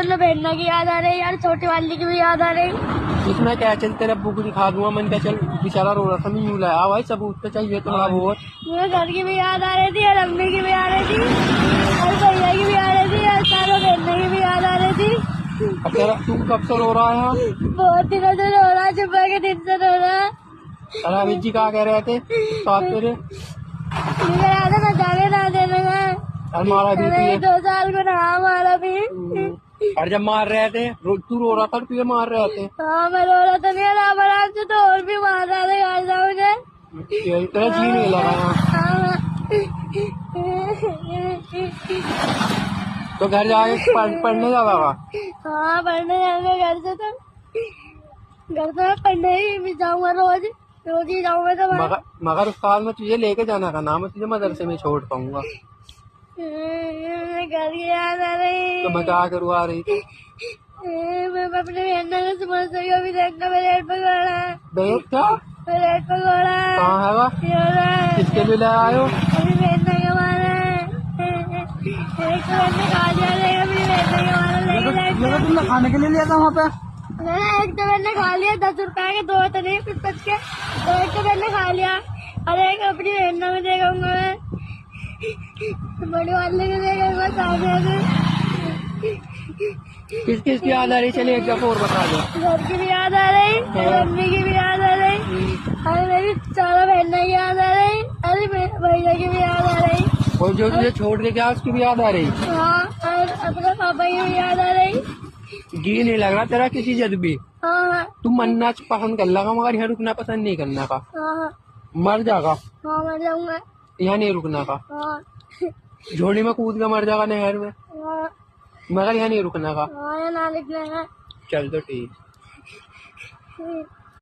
मतलब बहना की याद आ रही यार, छोटी वाली की भी याद आ रही। इसमें क्या चल, तेरे अब्बू को दिखा दूंगा। मन क्या चल, बेचारा रो रहा था, मैं यूं लाया भाई, सबूत तो चाहिए थोड़ा बहुत। मुझे घर की भी याद आ रही थी और अम्मी की भी आ रही थी और भैया की भी आ रही थी और सारों बहनों की भी याद आ रही थी। अब तेरा तू कब से रो रहा है यहाँ? बहुत दिनों से रो रहा, सुबह के दिन से रो रहा। अरे अमित जी कहा कह रहे थे साथ तेरे? मुझे याद है मैं जाने ना देने का। अरे मारा भी अरे तुझे। 2 साल को ना मारा भी। और जब मार रहे थे तू रो रहा था और तुझे मार रहे थे। हाँ मैं रो रहा था, नहीं राम आराम से तो और भी मार रहा था यार था मुझे। तेरा जी नहीं लगा यहाँ। हाँ। तो घर जाके पढ़ने जाता था? हाँ पढ़ने जाऊंगा घर से, तो घर से मैं पढ़ने ही जाऊंगा, रोज रोज ही जाऊंगा तो वहाँ। मगर उस साल में तुझे लेके जाना था ना, मैं तुझे मदरसे में छोड़ पाऊंगा। घर की याद आ रही। तो मैं क्या करूँ आ रही थी? मैं अपने बहन को समझ सकी, अभी देखना मेरे हेड पर घोड़ा है। देख क्या मेरे हेड पर घोड़ा है। कहाँ है वह? ये रहा है। किसके लिए ले आयो? अभी बहन का मारा है। एक तो मैंने खा लिया, लेकिन अभी बहन का मारा लेके तुमने खाने के लिए लिया था वहाँ पे? एक तो मैंने खा लिया 10 रुपए के, 2 तो नहीं कुछ के, तो एक तो मैंने खा लिया और एक अपनी बहनों में देगा मैं, बड़ी वाले को देगा सामने से। किस किस की याद आ रही? चलिए एक दफा और बता दो। घर की भी याद आ रही, मम्मी की भी याद आ रही, अरे मेरी चारों बहनों की याद आ रही, अरे भैया की भी याद आ रही, और जो तुझे छोड़ के गया उसकी भी याद आ रही। हाँ और अपने पापा की भी याद आ रही। जी नहीं लग रहा तेरा किसी जद भी। हाँ तू मरना पसंद कर लगा, मगर यहाँ रुकना पसंद नहीं करना का। हाँ मर जाएगा हाँ मर जाऊंगा। यहाँ नहीं रुकना का। हाँ झोड़ी में कूद के मर जाएगा नहर में, हाँ मगर यहाँ नहीं रुकना का। हाँ, ना लिखना है। चल तो ठीक।